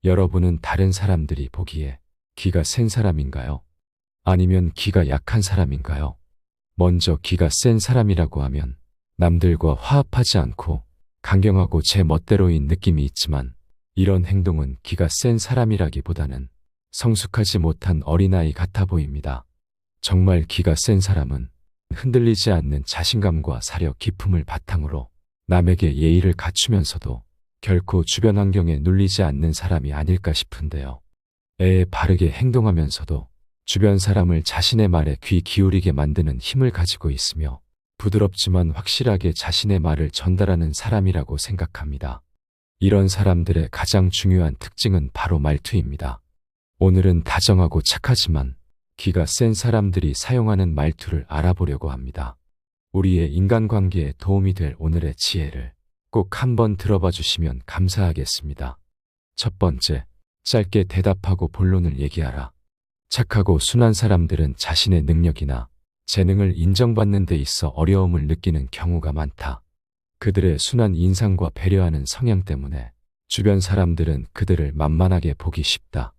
여러분은 다른 사람들이 보기에 기가 센 사람인가요? 아니면 기가 약한 사람인가요? 먼저 기가 센 사람이라고 하면 남들과 화합하지 않고 강경하고 제 멋대로인 느낌이 있지만, 이런 행동은 기가 센 사람이라기보다는 성숙하지 못한 어린아이 같아 보입니다. 정말 기가 센 사람은 흔들리지 않는 자신감과 사려 깊음을 바탕으로 남에게 예의를 갖추면서도 결코 주변 환경에 눌리지 않는 사람이 아닐까 싶은데요. 바르게 행동하면서도 주변 사람을 자신의 말에 귀 기울이게 만드는 힘을 가지고 있으며, 부드럽지만 확실하게 자신의 말을 전달하는 사람이라고 생각합니다. 이런 사람들의 가장 중요한 특징은 바로 말투입니다. 오늘은 다정하고 착하지만 기가 센 사람들이 사용하는 말투를 알아보려고 합니다. 우리의 인간관계에 도움이 될 오늘의 지혜를 꼭 한번 들어봐 주시면 감사하겠습니다. 첫 번째, 짧게 대답하고 본론을 얘기하라. 착하고 순한 사람들은 자신의 능력이나 재능을 인정받는 데 있어 어려움을 느끼는 경우가 많다. 그들의 순한 인상과 배려하는 성향 때문에 주변 사람들은 그들을 만만하게 보기 쉽다.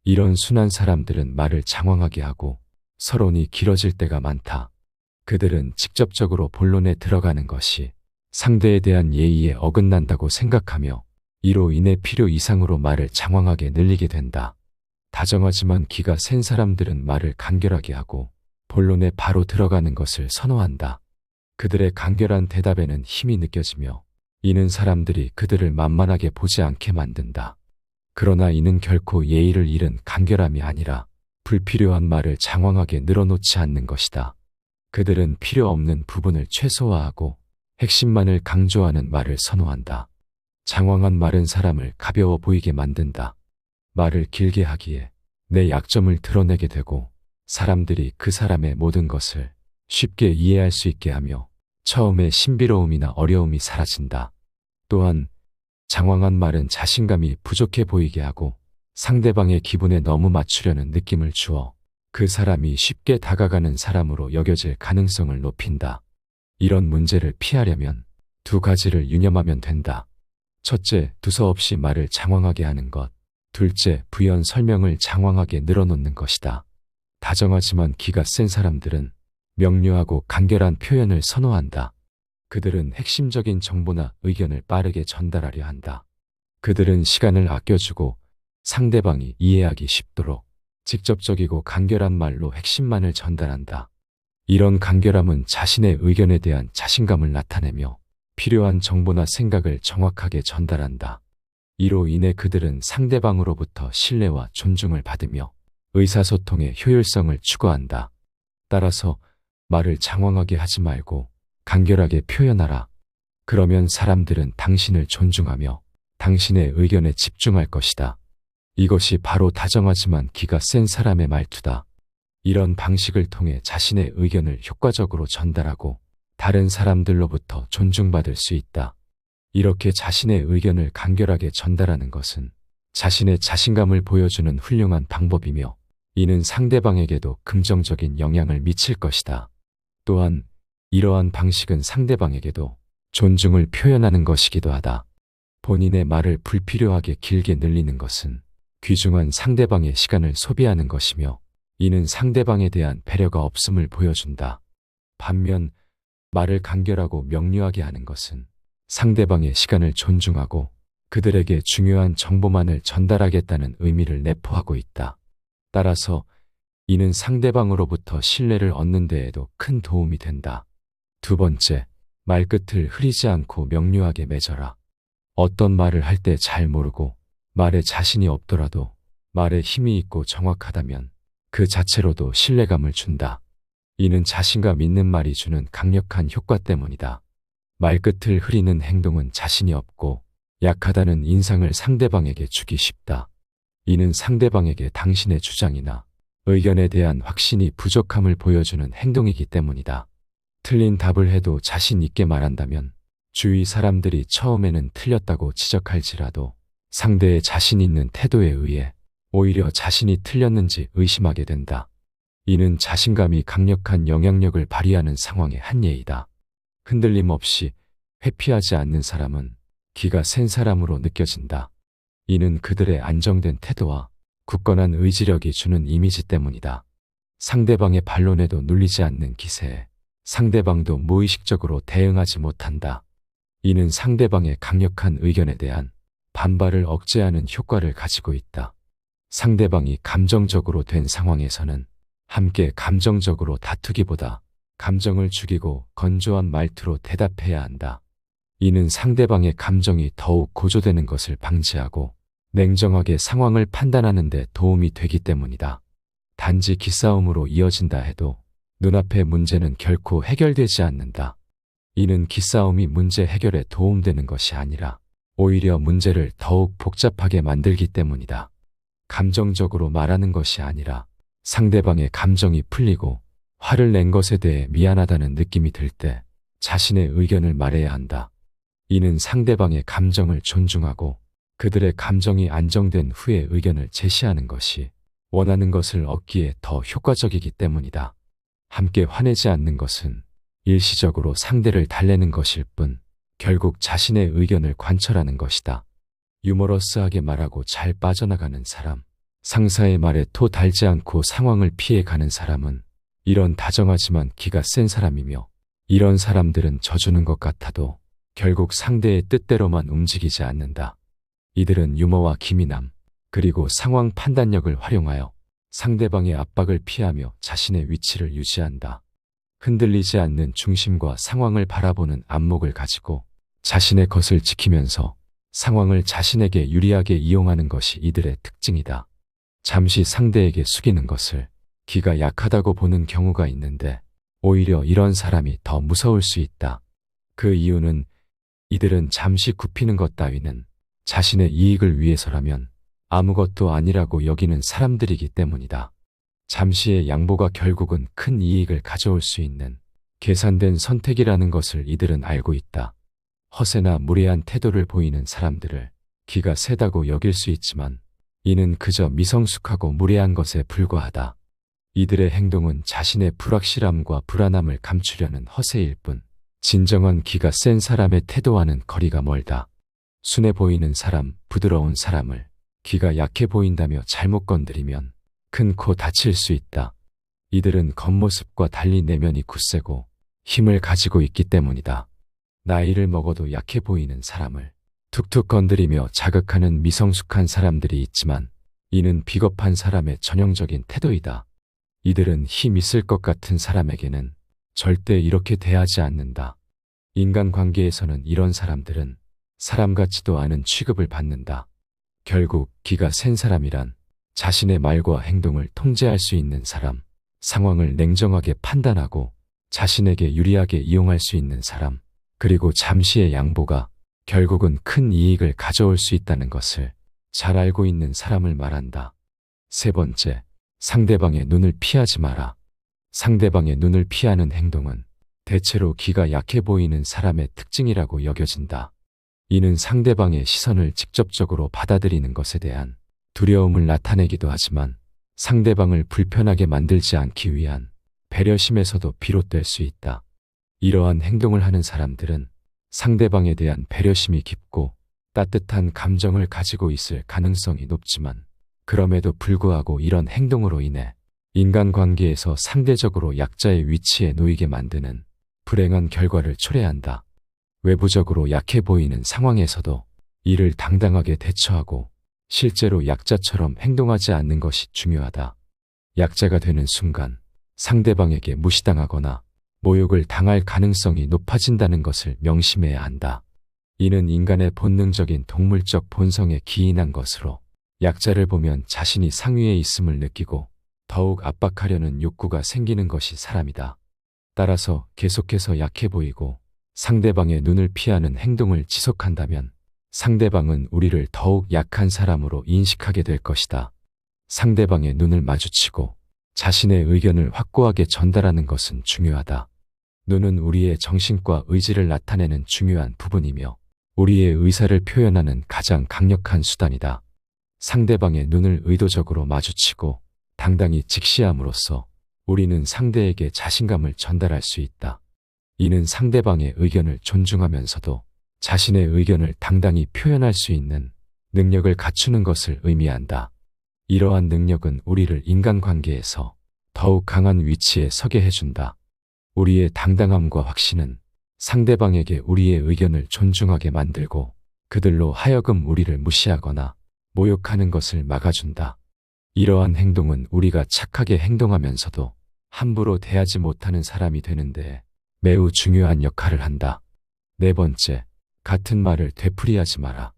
이런 순한 사람들은 말을 장황하게 하고 서론이 길어질 때가 많다. 그들은 직접적으로 본론에 들어가는 것이 상대에 대한 예의에 어긋난다고 생각하며 이로 인해 필요 이상으로 말을 장황하게 늘리게 된다. 다정하지만 기가 센 사람들은 말을 간결하게 하고 본론에 바로 들어가는 것을 선호한다. 그들의 간결한 대답에는 힘이 느껴지며 이는 사람들이 그들을 만만하게 보지 않게 만든다. 그러나 이는 결코 예의를 잃은 간결함이 아니라 불필요한 말을 장황하게 늘어놓지 않는 것이다. 그들은 필요 없는 부분을 최소화하고 핵심만을 강조하는 말을 선호한다. 장황한 말은 사람을 가벼워 보이게 만든다. 말을 길게 하기에 내 약점을 드러내게 되고 사람들이 그 사람의 모든 것을 쉽게 이해할 수 있게 하며 처음에 신비로움이나 어려움이 사라진다. 또한 장황한 말은 자신감이 부족해 보이게 하고 상대방의 기분에 너무 맞추려는 느낌을 주어 그 사람이 쉽게 다가가는 사람으로 여겨질 가능성을 높인다. 이런 문제를 피하려면 두 가지를 유념하면 된다. 첫째, 두서없이 말을 장황하게 하는 것. 둘째, 부연 설명을 장황하게 늘어놓는 것이다. 다정하지만 기가 센 사람들은 명료하고 간결한 표현을 선호한다. 그들은 핵심적인 정보나 의견을 빠르게 전달하려 한다. 그들은 시간을 아껴주고 상대방이 이해하기 쉽도록 직접적이고 간결한 말로 핵심만을 전달한다. 이런 간결함은 자신의 의견에 대한 자신감을 나타내며 필요한 정보나 생각을 정확하게 전달한다. 이로 인해 그들은 상대방으로부터 신뢰와 존중을 받으며 의사소통의 효율성을 추구한다. 따라서 말을 장황하게 하지 말고 간결하게 표현하라. 그러면 사람들은 당신을 존중하며 당신의 의견에 집중할 것이다. 이것이 바로 다정하지만 기가 센 사람의 말투다. 이런 방식을 통해 자신의 의견을 효과적으로 전달하고 다른 사람들로부터 존중받을 수 있다. 이렇게 자신의 의견을 간결하게 전달하는 것은 자신의 자신감을 보여주는 훌륭한 방법이며 이는 상대방에게도 긍정적인 영향을 미칠 것이다. 또한 이러한 방식은 상대방에게도 존중을 표현하는 것이기도 하다. 본인의 말을 불필요하게 길게 늘리는 것은 귀중한 상대방의 시간을 소비하는 것이며 이는 상대방에 대한 배려가 없음을 보여준다. 반면 말을 간결하고 명료하게 하는 것은 상대방의 시간을 존중하고 그들에게 중요한 정보만을 전달하겠다는 의미를 내포하고 있다. 따라서 이는 상대방으로부터 신뢰를 얻는 데에도 큰 도움이 된다. 두 번째, 말끝을 흐리지 않고 명료하게 맺어라. 어떤 말을 할 때 잘 모르고 말에 자신이 없더라도 말에 힘이 있고 정확하다면 그 자체로도 신뢰감을 준다. 이는 자신감 있는 말이 주는 강력한 효과 때문이다. 말끝을 흐리는 행동은 자신이 없고 약하다는 인상을 상대방에게 주기 쉽다. 이는 상대방에게 당신의 주장이나 의견에 대한 확신이 부족함을 보여주는 행동이기 때문이다. 틀린 답을 해도 자신 있게 말한다면 주위 사람들이 처음에는 틀렸다고 지적할지라도 상대의 자신 있는 태도에 의해 오히려 자신이 틀렸는지 의심하게 된다. 이는 자신감이 강력한 영향력을 발휘하는 상황의 한 예이다. 흔들림 없이 회피하지 않는 사람은 기가 센 사람으로 느껴진다. 이는 그들의 안정된 태도와 굳건한 의지력이 주는 이미지 때문이다. 상대방의 반론에도 눌리지 않는 기세에 상대방도 무의식적으로 대응하지 못한다. 이는 상대방의 강력한 의견에 대한 반발을 억제하는 효과를 가지고 있다. 상대방이 감정적으로 된 상황에서는 함께 감정적으로 다투기보다 감정을 죽이고 건조한 말투로 대답해야 한다. 이는 상대방의 감정이 더욱 고조되는 것을 방지하고 냉정하게 상황을 판단하는 데 도움이 되기 때문이다. 단지 기싸움으로 이어진다 해도 눈앞의 문제는 결코 해결되지 않는다. 이는 기싸움이 문제 해결에 도움되는 것이 아니라 오히려 문제를 더욱 복잡하게 만들기 때문이다. 감정적으로 말하는 것이 아니라 상대방의 감정이 풀리고 화를 낸 것에 대해 미안하다는 느낌이 들 때 자신의 의견을 말해야 한다. 이는 상대방의 감정을 존중하고 그들의 감정이 안정된 후에 의견을 제시하는 것이 원하는 것을 얻기에 더 효과적이기 때문이다. 함께 화내지 않는 것은 일시적으로 상대를 달래는 것일 뿐 결국 자신의 의견을 관철하는 것이다. 유머러스하게 말하고 잘 빠져나가는 사람, 상사의 말에 토 달지 않고 상황을 피해가는 사람은 이런 다정하지만 기가 센 사람이며, 이런 사람들은 져주는 것 같아도 결국 상대의 뜻대로만 움직이지 않는다. 이들은 유머와 기민함, 그리고 상황 판단력을 활용하여 상대방의 압박을 피하며 자신의 위치를 유지한다. 흔들리지 않는 중심과 상황을 바라보는 안목을 가지고 자신의 것을 지키면서 상황을 자신에게 유리하게 이용하는 것이 이들의 특징이다. 잠시 상대에게 숙이는 것을 기가 약하다고 보는 경우가 있는데 오히려 이런 사람이 더 무서울 수 있다. 그 이유는 이들은 잠시 굽히는 것 따위는 자신의 이익을 위해서라면 아무것도 아니라고 여기는 사람들이기 때문이다. 잠시의 양보가 결국은 큰 이익을 가져올 수 있는 계산된 선택이라는 것을 이들은 알고 있다. 허세나 무례한 태도를 보이는 사람들을 기가 세다고 여길 수 있지만 이는 그저 미성숙하고 무례한 것에 불과하다. 이들의 행동은 자신의 불확실함과 불안함을 감추려는 허세일 뿐 진정한 기가 센 사람의 태도와는 거리가 멀다. 순해 보이는 사람, 부드러운 사람을 기가 약해 보인다며 잘못 건드리면 큰 코 다칠 수 있다. 이들은 겉모습과 달리 내면이 굳세고 힘을 가지고 있기 때문이다. 나이를 먹어도 약해 보이는 사람을 툭툭 건드리며 자극하는 미성숙한 사람들이 있지만 이는 비겁한 사람의 전형적인 태도이다. 이들은 힘 있을 것 같은 사람에게는 절대 이렇게 대하지 않는다. 인간관계에서는 이런 사람들은 사람 같지도 않은 취급을 받는다. 결국 기가 센 사람이란 자신의 말과 행동을 통제할 수 있는 사람, 상황을 냉정하게 판단하고 자신에게 유리하게 이용할 수 있는 사람, 그리고 잠시의 양보가 결국은 큰 이익을 가져올 수 있다는 것을 잘 알고 있는 사람을 말한다. 세 번째, 상대방의 눈을 피하지 마라. 상대방의 눈을 피하는 행동은 대체로 기가 약해 보이는 사람의 특징이라고 여겨진다. 이는 상대방의 시선을 직접적으로 받아들이는 것에 대한 두려움을 나타내기도 하지만 상대방을 불편하게 만들지 않기 위한 배려심에서도 비롯될 수 있다. 이러한 행동을 하는 사람들은 상대방에 대한 배려심이 깊고 따뜻한 감정을 가지고 있을 가능성이 높지만 그럼에도 불구하고 이런 행동으로 인해 인간관계에서 상대적으로 약자의 위치에 놓이게 만드는 불행한 결과를 초래한다. 외부적으로 약해 보이는 상황에서도 이를 당당하게 대처하고 실제로 약자처럼 행동하지 않는 것이 중요하다. 약자가 되는 순간 상대방에게 무시당하거나 모욕을 당할 가능성이 높아진다는 것을 명심해야 한다. 이는 인간의 본능적인 동물적 본성에 기인한 것으로 약자를 보면 자신이 상위에 있음을 느끼고 더욱 압박하려는 욕구가 생기는 것이 사람이다. 따라서 계속해서 약해 보이고 상대방의 눈을 피하는 행동을 지속한다면 상대방은 우리를 더욱 약한 사람으로 인식하게 될 것이다. 상대방의 눈을 마주치고 자신의 의견을 확고하게 전달하는 것은 중요하다. 눈은 우리의 정신과 의지를 나타내는 중요한 부분이며 우리의 의사를 표현하는 가장 강력한 수단이다. 상대방의 눈을 의도적으로 마주치고 당당히 직시함으로써 우리는 상대에게 자신감을 전달할 수 있다. 이는 상대방의 의견을 존중하면서도 자신의 의견을 당당히 표현할 수 있는 능력을 갖추는 것을 의미한다. 이러한 능력은 우리를 인간관계에서 더욱 강한 위치에 서게 해준다. 우리의 당당함과 확신은 상대방에게 우리의 의견을 존중하게 만들고 그들로 하여금 우리를 무시하거나 모욕하는 것을 막아준다. 이러한 행동은 우리가 착하게 행동하면서도 함부로 대하지 못하는 사람이 되는데 매우 중요한 역할을 한다. 네 번째, 같은 말을 되풀이하지 마라.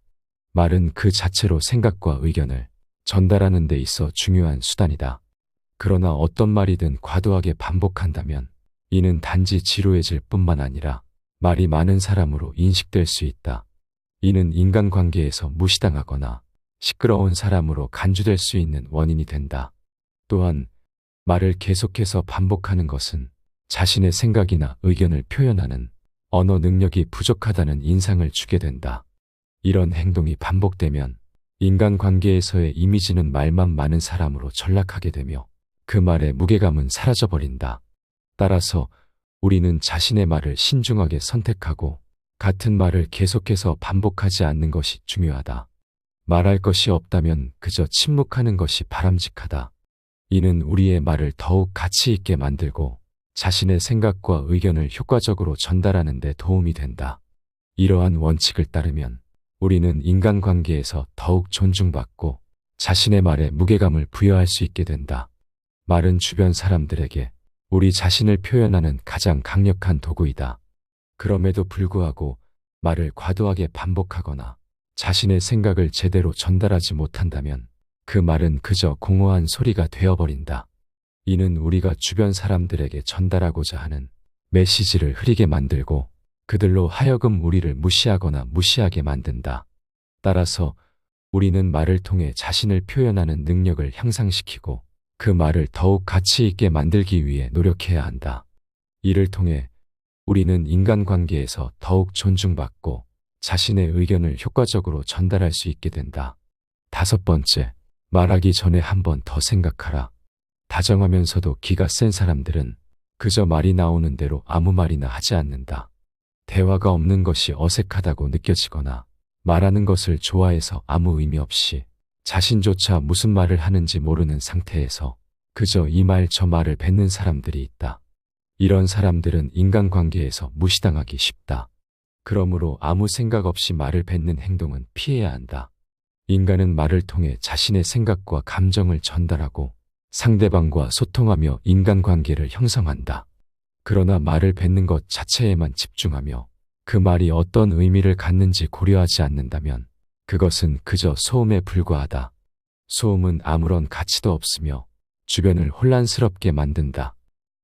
말은 그 자체로 생각과 의견을 전달하는 데 있어 중요한 수단이다. 그러나 어떤 말이든 과도하게 반복한다면 이는 단지 지루해질 뿐만 아니라 말이 많은 사람으로 인식될 수 있다. 이는 인간관계에서 무시당하거나 시끄러운 사람으로 간주될 수 있는 원인이 된다. 또한 말을 계속해서 반복하는 것은 자신의 생각이나 의견을 표현하는 언어 능력이 부족하다는 인상을 주게 된다. 이런 행동이 반복되면 인간관계에서의 이미지는 말만 많은 사람으로 전락하게 되며 그 말의 무게감은 사라져버린다. 따라서 우리는 자신의 말을 신중하게 선택하고 같은 말을 계속해서 반복하지 않는 것이 중요하다. 말할 것이 없다면 그저 침묵하는 것이 바람직하다. 이는 우리의 말을 더욱 가치 있게 만들고 자신의 생각과 의견을 효과적으로 전달하는 데 도움이 된다. 이러한 원칙을 따르면 우리는 인간관계에서 더욱 존중받고 자신의 말에 무게감을 부여할 수 있게 된다. 말은 주변 사람들에게 우리 자신을 표현하는 가장 강력한 도구이다. 그럼에도 불구하고 말을 과도하게 반복하거나 자신의 생각을 제대로 전달하지 못한다면 그 말은 그저 공허한 소리가 되어버린다. 이는 우리가 주변 사람들에게 전달하고자 하는 메시지를 흐리게 만들고 그들로 하여금 우리를 무시하거나 무시하게 만든다. 따라서 우리는 말을 통해 자신을 표현하는 능력을 향상시키고 그 말을 더욱 가치 있게 만들기 위해 노력해야 한다. 이를 통해 우리는 인간관계에서 더욱 존중받고 자신의 의견을 효과적으로 전달할 수 있게 된다. 다섯 번째, 말하기 전에 한 번 더 생각하라. 다정하면서도 기가 센 사람들은 그저 말이 나오는 대로 아무 말이나 하지 않는다. 대화가 없는 것이 어색하다고 느껴지거나 말하는 것을 좋아해서 아무 의미 없이 자신조차 무슨 말을 하는지 모르는 상태에서 그저 이 말 저 말을 뱉는 사람들이 있다. 이런 사람들은 인간관계에서 무시당하기 쉽다. 그러므로 아무 생각 없이 말을 뱉는 행동은 피해야 한다. 인간은 말을 통해 자신의 생각과 감정을 전달하고 상대방과 소통하며 인간관계를 형성한다. 그러나 말을 뱉는 것 자체에만 집중하며 그 말이 어떤 의미를 갖는지 고려하지 않는다면 그것은 그저 소음에 불과하다. 소음은 아무런 가치도 없으며 주변을 혼란스럽게 만든다.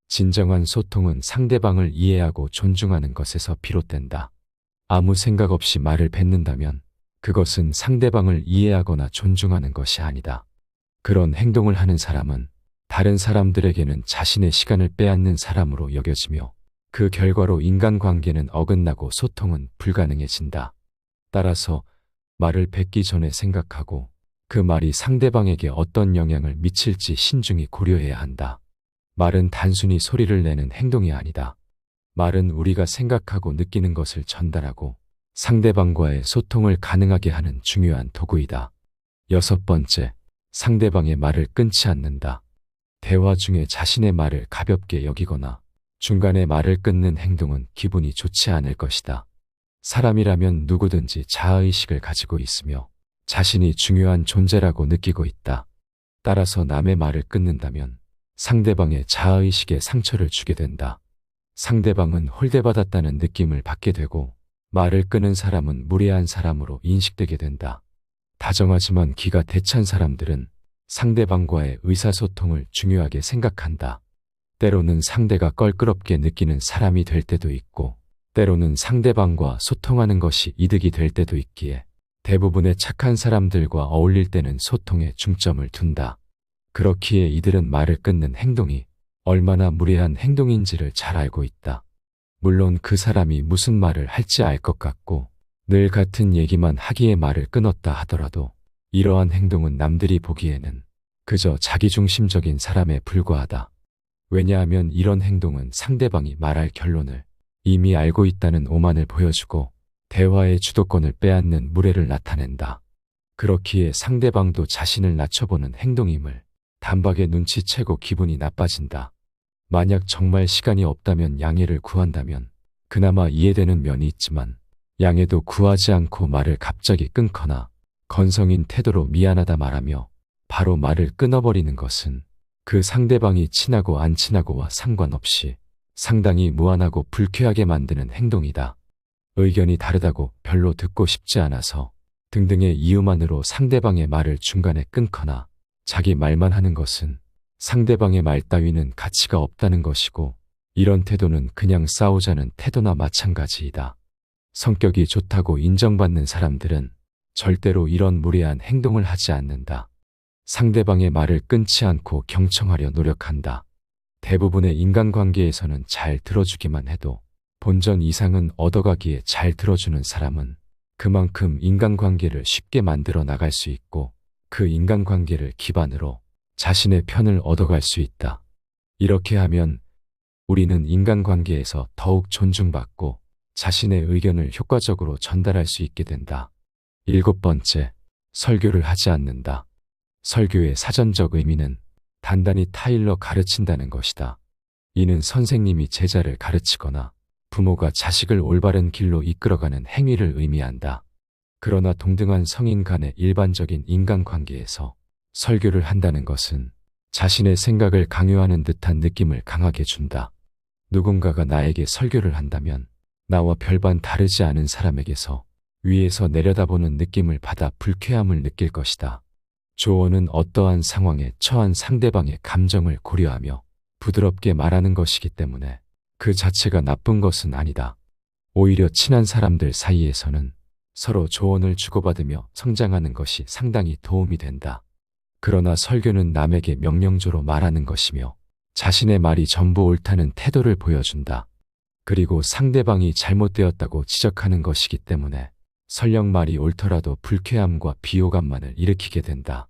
진정한 소통은 상대방을 이해하고 존중하는 것에서 비롯된다. 아무 생각 없이 말을 뱉는다면 그것은 상대방을 이해하거나 존중하는 것이 아니다. 그런 행동을 하는 사람은 다른 사람들에게는 자신의 시간을 빼앗는 사람으로 여겨지며 그 결과로 인간관계는 어긋나고 소통은 불가능해진다. 따라서 말을 뱉기 전에 생각하고 그 말이 상대방에게 어떤 영향을 미칠지 신중히 고려해야 한다. 말은 단순히 소리를 내는 행동이 아니다. 말은 우리가 생각하고 느끼는 것을 전달하고 상대방과의 소통을 가능하게 하는 중요한 도구이다. 여섯 번째, 상대방의 말을 끊지 않는다. 대화 중에 자신의 말을 가볍게 여기거나 중간에 말을 끊는 행동은 기분이 좋지 않을 것이다. 사람이라면 누구든지 자아의식을 가지고 있으며 자신이 중요한 존재라고 느끼고 있다. 따라서 남의 말을 끊는다면 상대방의 자아의식에 상처를 주게 된다. 상대방은 홀대받았다는 느낌을 받게 되고 말을 끊은 사람은 무례한 사람으로 인식되게 된다. 다정하지만 기가 대찬 사람들은 상대방과의 의사소통을 중요하게 생각한다. 때로는 상대가 껄끄럽게 느끼는 사람이 될 때도 있고 때로는 상대방과 소통하는 것이 이득이 될 때도 있기에 대부분의 착한 사람들과 어울릴 때는 소통에 중점을 둔다. 그렇기에 이들은 말을 끊는 행동이 얼마나 무례한 행동인지를 잘 알고 있다. 물론 그 사람이 무슨 말을 할지 알 것 같고 늘 같은 얘기만 하기에 말을 끊었다 하더라도 이러한 행동은 남들이 보기에는 그저 자기중심적인 사람에 불과하다. 왜냐하면 이런 행동은 상대방이 말할 결론을 이미 알고 있다는 오만을 보여주고 대화의 주도권을 빼앗는 무례를 나타낸다. 그렇기에 상대방도 자신을 낮춰보는 행동임을 단박에 눈치채고 기분이 나빠진다. 만약 정말 시간이 없다면 양해를 구한다면 그나마 이해되는 면이 있지만 양해도 구하지 않고 말을 갑자기 끊거나 건성인 태도로 미안하다 말하며 바로 말을 끊어버리는 것은 그 상대방이 친하고 안 친하고와 상관없이 상당히 무안하고 불쾌하게 만드는 행동이다. 의견이 다르다고 별로 듣고 싶지 않아서 등등의 이유만으로 상대방의 말을 중간에 끊거나 자기 말만 하는 것은 상대방의 말 따위는 가치가 없다는 것이고 이런 태도는 그냥 싸우자는 태도나 마찬가지이다. 성격이 좋다고 인정받는 사람들은 절대로 이런 무례한 행동을 하지 않는다. 상대방의 말을 끊지 않고 경청하려 노력한다. 대부분의 인간관계에서는 잘 들어주기만 해도 본전 이상은 얻어가기에 잘 들어주는 사람은 그만큼 인간관계를 쉽게 만들어 나갈 수 있고 그 인간관계를 기반으로 자신의 편을 얻어갈 수 있다. 이렇게 하면 우리는 인간관계에서 더욱 존중받고 자신의 의견을 효과적으로 전달할 수 있게 된다. 7번째, 설교를 하지 않는다. 설교의 사전적 의미는 단단히 타일러 가르친다는 것이다. 이는 선생님이 제자를 가르치거나 부모가 자식을 올바른 길로 이끌어가는 행위를 의미한다. 그러나 동등한 성인 간의 일반적인 인간관계에서 설교를 한다는 것은 자신의 생각을 강요하는 듯한 느낌을 강하게 준다. 누군가가 나에게 설교를 한다면 나와 별반 다르지 않은 사람에게서 위에서 내려다보는 느낌을 받아 불쾌함을 느낄 것이다. 조언은 어떠한 상황에 처한 상대방의 감정을 고려하며 부드럽게 말하는 것이기 때문에 그 자체가 나쁜 것은 아니다. 오히려 친한 사람들 사이에서는 서로 조언을 주고받으며 성장하는 것이 상당히 도움이 된다. 그러나 설교는 남에게 명령조로 말하는 것이며 자신의 말이 전부 옳다는 태도를 보여준다. 그리고 상대방이 잘못되었다고 지적하는 것이기 때문에 설령 말이 옳더라도 불쾌함과 비호감만을 일으키게 된다.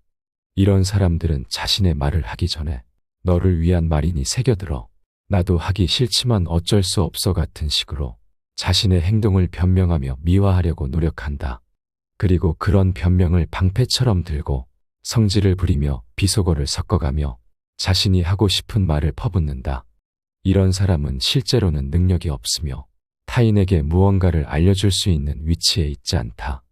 이런 사람들은 자신의 말을 하기 전에 너를 위한 말이니 새겨들어 나도 하기 싫지만 어쩔 수 없어 같은 식으로 자신의 행동을 변명하며 미화하려고 노력한다. 그리고 그런 변명을 방패처럼 들고 성질을 부리며 비속어를 섞어가며 자신이 하고 싶은 말을 퍼붓는다. 이런 사람은 실제로는 능력이 없으며 타인에게 무언가를 알려줄 수 있는 위치에 있지 않다.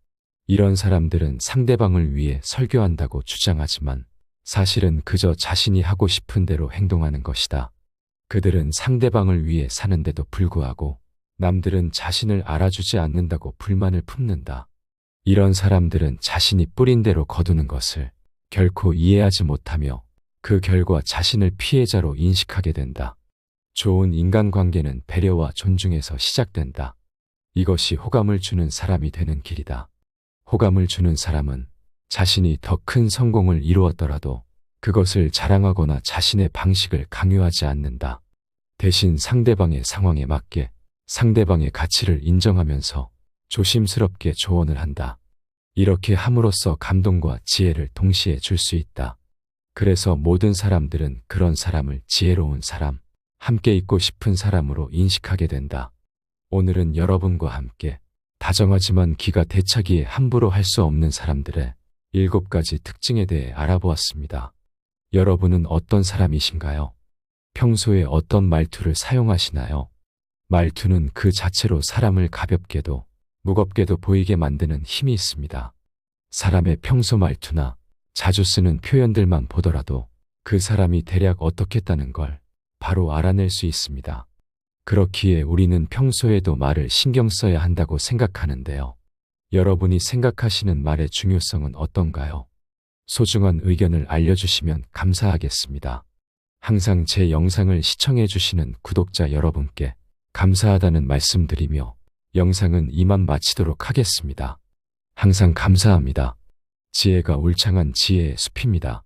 이런 사람들은 상대방을 위해 설교한다고 주장하지만 사실은 그저 자신이 하고 싶은 대로 행동하는 것이다. 그들은 상대방을 위해 사는데도 불구하고 남들은 자신을 알아주지 않는다고 불만을 품는다. 이런 사람들은 자신이 뿌린 대로 거두는 것을 결코 이해하지 못하며 그 결과 자신을 피해자로 인식하게 된다. 좋은 인간관계는 배려와 존중에서 시작된다. 이것이 호감을 주는 사람이 되는 길이다. 호감을 주는 사람은 자신이 더 큰 성공을 이루었더라도 그것을 자랑하거나 자신의 방식을 강요하지 않는다. 대신 상대방의 상황에 맞게 상대방의 가치를 인정하면서 조심스럽게 조언을 한다. 이렇게 함으로써 감동과 지혜를 동시에 줄 수 있다. 그래서 모든 사람들은 그런 사람을 지혜로운 사람, 함께 있고 싶은 사람으로 인식하게 된다. 오늘은 여러분과 함께 다정하지만 기가 대차기에 함부로 할 수 없는 사람들의 7가지 특징에 대해 알아보았습니다. 여러분은 어떤 사람이신가요? 평소에 어떤 말투를 사용하시나요? 말투는 그 자체로 사람을 가볍게도 무겁게도 보이게 만드는 힘이 있습니다. 사람의 평소 말투나 자주 쓰는 표현들만 보더라도 그 사람이 대략 어떻겠다는 걸 바로 알아낼 수 있습니다. 그렇기에 우리는 평소에도 말을 신경 써야 한다고 생각하는데요. 여러분이 생각하시는 말의 중요성은 어떤가요? 소중한 의견을 알려주시면 감사하겠습니다. 항상 제 영상을 시청해주시는 구독자 여러분께 감사하다는 말씀드리며 영상은 이만 마치도록 하겠습니다. 항상 감사합니다. 지혜가 울창한 지혜의 숲입니다.